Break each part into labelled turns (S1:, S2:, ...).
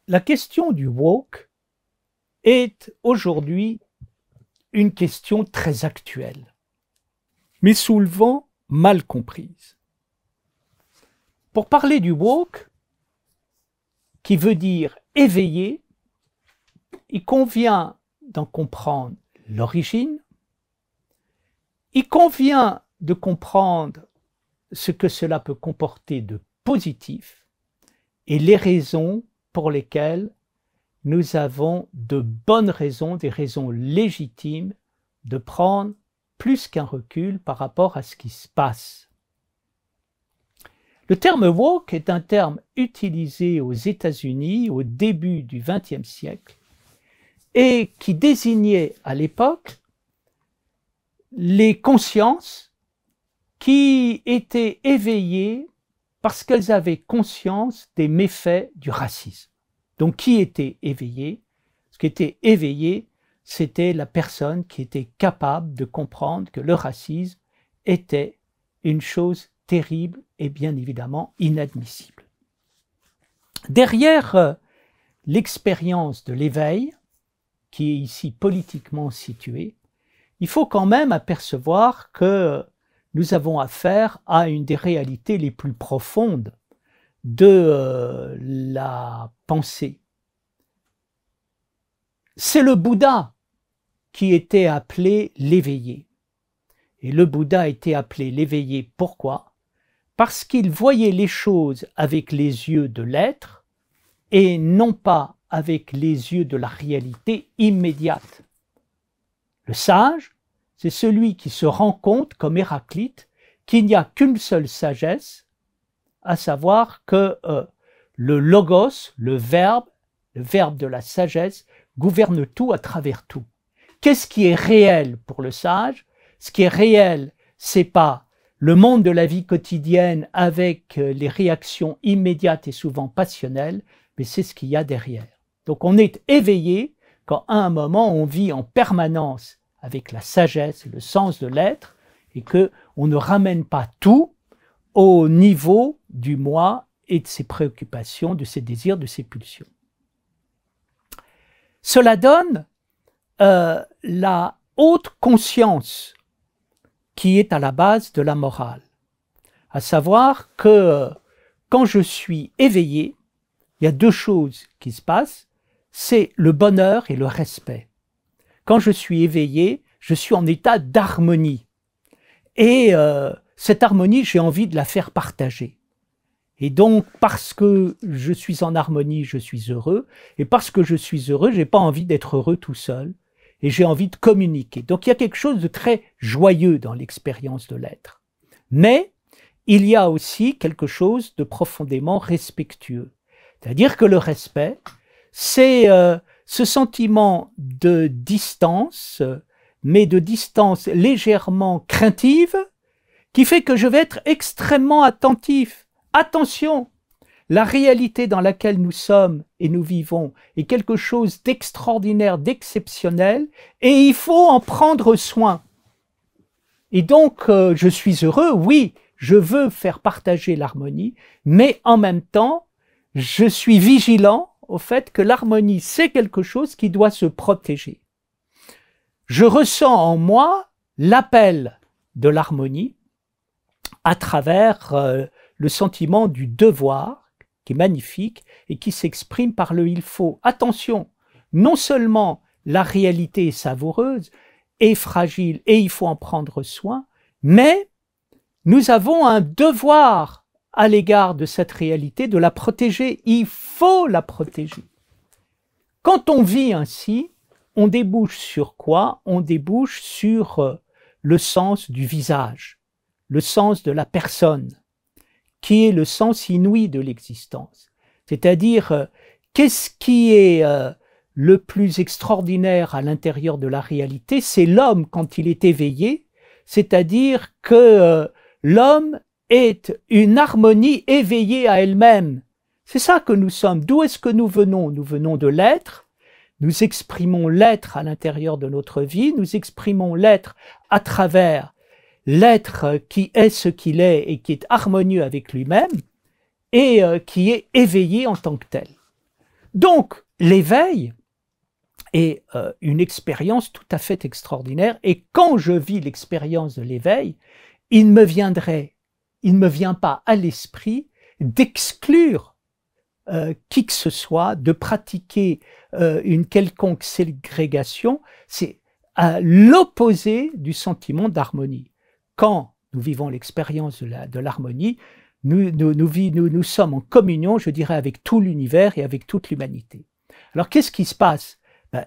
S1: La question du woke est aujourd'hui une question très actuelle, mais souvent mal comprise. Pour parler du woke, qui veut dire éveillé, il convient d'en comprendre l'origine, il convient de comprendre ce que cela peut comporter de positif et les raisons pour lesquelles nous avons de bonnes raisons, des raisons légitimes de prendre plus qu'un recul par rapport à ce qui se passe. Le terme woke est un terme utilisé aux États-Unis au début du XXe siècle et qui désignait à l'époque les consciences qui étaient éveillées parce qu'elles avaient conscience des méfaits du racisme. Donc, qui était éveillé? Ce qui était éveillé, c'était la personne qui était capable de comprendre que le racisme était une chose terrible et bien évidemment inadmissible. Derrière l'expérience de l'éveil, qui est ici politiquement située, il faut quand même apercevoir que nous avons affaire à une des réalités les plus profondes de la pensée. C'est le Bouddha qui était appelé l'éveillé. Et le Bouddha était appelé l'éveillé, pourquoi? Parce qu'il voyait les choses avec les yeux de l'être et non pas avec les yeux de la réalité immédiate. Le sage, c'est celui qui se rend compte, comme Héraclite, qu'il n'y a qu'une seule sagesse, à savoir que le logos, le verbe de la sagesse, gouverne tout à travers tout. Qu'est-ce qui est réel pour le sage? Ce qui est réel, c'est pas le monde de la vie quotidienne avec les réactions immédiates et souvent passionnelles, mais c'est ce qu'il y a derrière. Donc on est éveillé quand à un moment on vit en permanence avec la sagesse et le sens de l'être et qu'on ne ramène pas tout au niveau du moi et de ses préoccupations, de ses désirs, de ses pulsions. Cela donne la haute conscience qui est à la base de la morale, à savoir que quand je suis éveillé, il y a deux choses qui se passent, c'est le bonheur et le respect. Quand je suis éveillé, je suis en état d'harmonie. Et cette harmonie, j'ai envie de la faire partager. Et donc, parce que je suis en harmonie, je suis heureux. Et parce que je suis heureux, je n'ai pas envie d'être heureux tout seul. Et j'ai envie de communiquer. Donc, il y a quelque chose de très joyeux dans l'expérience de l'être. Mais il y a aussi quelque chose de profondément respectueux. C'est-à-dire que le respect, c'est ce sentiment de distance, mais de distance légèrement craintive, qui fait que je vais être extrêmement attentif. Attention, la réalité dans laquelle nous sommes et nous vivons est quelque chose d'extraordinaire, d'exceptionnel, et il faut en prendre soin. Et donc, je suis heureux, oui, je veux faire partager l'harmonie, mais en même temps, je suis vigilant au fait que l'harmonie, c'est quelque chose qui doit se protéger. Je ressens en moi l'appel de l'harmonie à travers le sentiment du devoir, qui est magnifique et qui s'exprime par le « il faut ». Attention, non seulement la réalité est savoureuse et fragile et il faut en prendre soin, mais nous avons un devoir à l'égard de cette réalité, de la protéger. Il faut la protéger. Quand on vit ainsi, on débouche sur quoi? On débouche sur le sens du visage, le sens de la personne, qui est le sens inouï de l'existence. C'est-à-dire, qu'est-ce qui est le plus extraordinaire à l'intérieur de la réalité? C'est l'homme quand il est éveillé, c'est-à-dire que l'homme est une harmonie éveillée à elle-même. C'est ça que nous sommes. D'où est-ce que nous venons? Nous venons de l'être. Nous exprimons l'être à l'intérieur de notre vie. Nous exprimons l'être à travers l'être qui est ce qu'il est et qui est harmonieux avec lui-même et qui est éveillé en tant que tel. Donc, l'éveil est une expérience tout à fait extraordinaire. Et quand je vis l'expérience de l'éveil, il ne me vient pas à l'esprit d'exclure qui que ce soit, de pratiquer une quelconque ségrégation. C'est à l'opposé du sentiment d'harmonie. Quand nous vivons l'expérience de l'harmonie, nous sommes en communion, je dirais, avec tout l'univers et avec toute l'humanité. Alors, qu'est-ce qui se passe?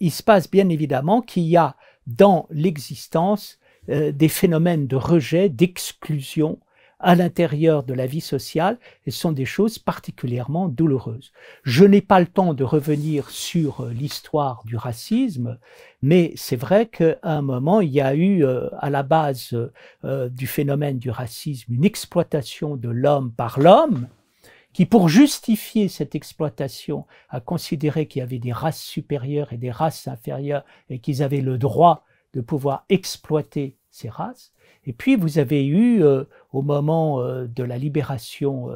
S1: Il se passe bien évidemment qu'il y a dans l'existence des phénomènes de rejet, d'exclusion à l'intérieur de la vie sociale, et ce sont des choses particulièrement douloureuses. Je n'ai pas le temps de revenir sur l'histoire du racisme, mais c'est vrai qu'à un moment, il y a eu à la base du phénomène du racisme une exploitation de l'homme par l'homme, qui, pour justifier cette exploitation, a considéré qu'il y avait des races supérieures et des races inférieures et qu'ils avaient le droit de pouvoir exploiter ces races. Et puis vous avez eu, au moment de la libération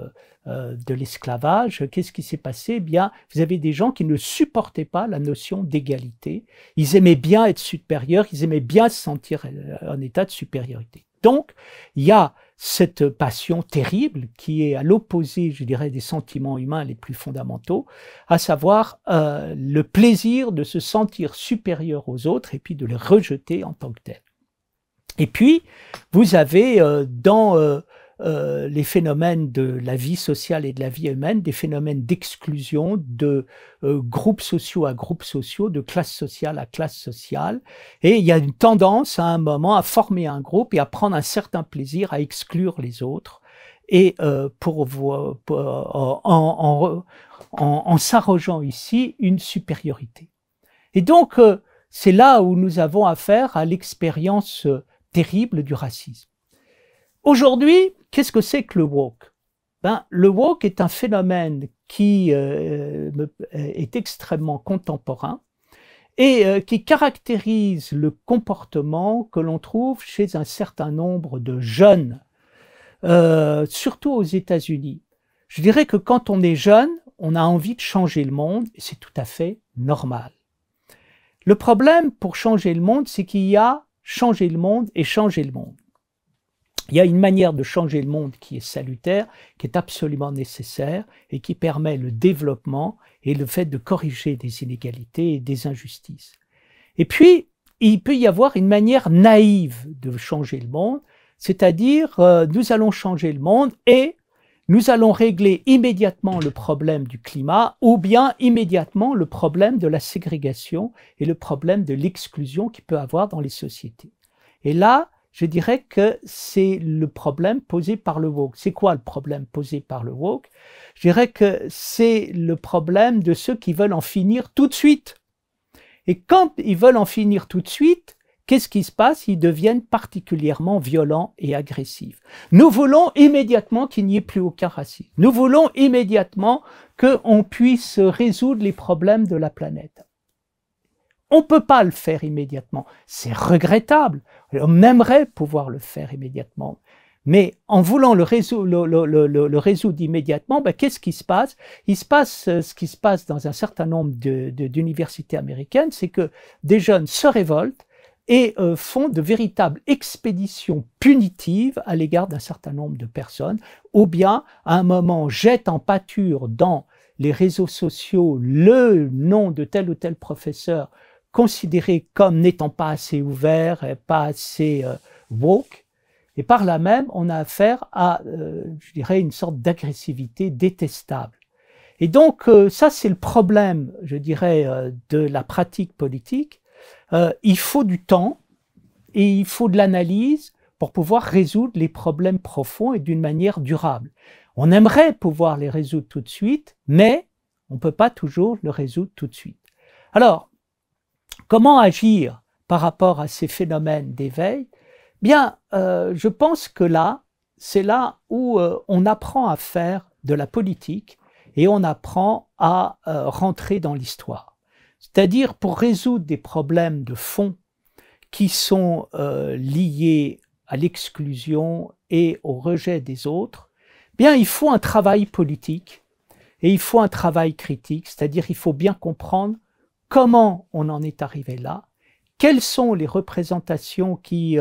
S1: de l'esclavage, qu'est-ce qui s'est passé? Eh bien, vous avez des gens qui ne supportaient pas la notion d'égalité. Ils aimaient bien être supérieurs, ils aimaient bien se sentir en état de supériorité. Donc, il y a cette passion terrible qui est à l'opposé, je dirais, des sentiments humains les plus fondamentaux, à savoir le plaisir de se sentir supérieur aux autres et puis de les rejeter en tant que tels. Et puis, vous avez dans les phénomènes de la vie sociale et de la vie humaine, des phénomènes d'exclusion de groupes sociaux à groupes sociaux, de classe sociale à classe sociale. Et il y a une tendance à un moment à former un groupe et à prendre un certain plaisir à exclure les autres. Et en s'arrogeant ici une supériorité. Et donc, c'est là où nous avons affaire à l'expérience terrible du racisme. Aujourd'hui, qu'est-ce que c'est que le woke? Le woke est un phénomène qui est extrêmement contemporain et qui caractérise le comportement que l'on trouve chez un certain nombre de jeunes, surtout aux États-Unis. Je dirais que quand on est jeune, on a envie de changer le monde et c'est tout à fait normal. Le problème pour changer le monde, c'est qu'il y a changer le monde et changer le monde. Il y a une manière de changer le monde qui est salutaire, qui est absolument nécessaire et qui permet le développement et le fait de corriger des inégalités et des injustices. Et puis, il peut y avoir une manière naïve de changer le monde, c'est-à-dire nous allons changer le monde et nous allons régler immédiatement le problème du climat ou bien immédiatement le problème de la ségrégation et le problème de l'exclusion qu'il peut avoir dans les sociétés. Et là, je dirais que c'est le problème posé par le woke. C'est quoi le problème posé par le woke? Je dirais que c'est le problème de ceux qui veulent en finir tout de suite. Et quand ils veulent en finir tout de suite, qu'est-ce qui se passe? Ils deviennent particulièrement violents et agressifs. Nous voulons immédiatement qu'il n'y ait plus aucun racisme. Nous voulons immédiatement qu'on puisse résoudre les problèmes de la planète. On ne peut pas le faire immédiatement. C'est regrettable. On aimerait pouvoir le faire immédiatement. Mais en voulant le résoudre immédiatement, qu'est-ce qui se passe? Il se passe ce qui se passe dans un certain nombre d'universités américaines, c'est que des jeunes se révoltent et font de véritables expéditions punitives à l'égard d'un certain nombre de personnes, ou bien à un moment jettent en pâture dans les réseaux sociaux le nom de tel ou tel professeur considéré comme n'étant pas assez ouvert et pas assez woke, et par là même on a affaire à, je dirais, une sorte d'agressivité détestable. Et donc ça c'est le problème, je dirais, de la pratique politique. Il faut du temps et il faut de l'analyse pour pouvoir résoudre les problèmes profonds et d'une manière durable. On aimerait pouvoir les résoudre tout de suite, mais on ne peut pas toujours le résoudre tout de suite. Alors, comment agir par rapport à ces phénomènes d'éveil? Bien, je pense que là, c'est là où on apprend à faire de la politique et on apprend à rentrer dans l'histoire. C'est-à-dire pour résoudre des problèmes de fond qui sont liés à l'exclusion et au rejet des autres, bien il faut un travail politique. et il faut un travail critique, c'est-à-dire il faut bien comprendre comment on en est arrivé là, quelles sont les représentations qui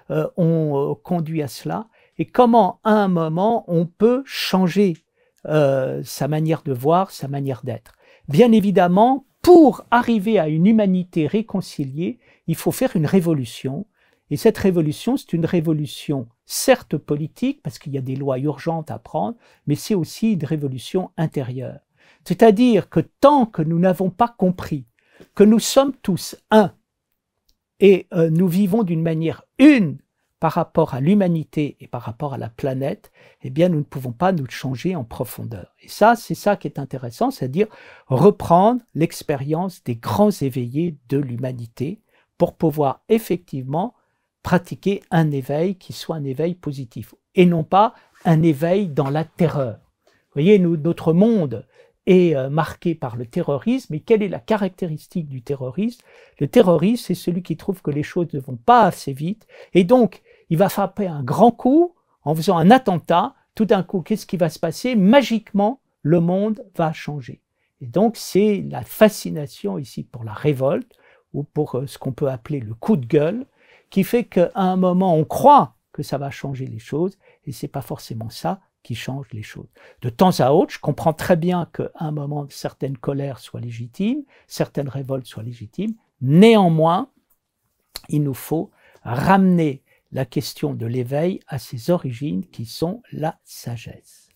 S1: ont conduit à cela, et comment à un moment on peut changer sa manière de voir, sa manière d'être. Bien évidemment, pour arriver à une humanité réconciliée, il faut faire une révolution. Et cette révolution, c'est une révolution certes politique, parce qu'il y a des lois urgentes à prendre, mais c'est aussi une révolution intérieure. C'est-à-dire que tant que nous n'avons pas compris que nous sommes tous un, et nous vivons d'une manière une par rapport à l'humanité et par rapport à la planète, eh bien nous ne pouvons pas nous changer en profondeur. Et ça, c'est ça qui est intéressant, c'est-à-dire reprendre l'expérience des grands éveillés de l'humanité pour pouvoir effectivement pratiquer un éveil qui soit un éveil positif et non pas un éveil dans la terreur. Vous voyez, notre monde est marqué par le terrorisme. Et quelle est la caractéristique du terrorisme? Le terroriste, c'est celui qui trouve que les choses ne vont pas assez vite et donc il va frapper un grand coup en faisant un attentat. Tout d'un coup, qu'est-ce qui va se passer? Magiquement, le monde va changer. Et donc, c'est la fascination ici pour la révolte ou pour ce qu'on peut appeler le coup de gueule qui fait qu'à un moment, on croit que ça va changer les choses et c'est pas forcément ça qui change les choses. De temps à autre, je comprends très bien qu'à un moment, certaines colères soient légitimes, certaines révoltes soient légitimes. Néanmoins, il nous faut ramener la question de l'éveil à ses origines qui sont la sagesse.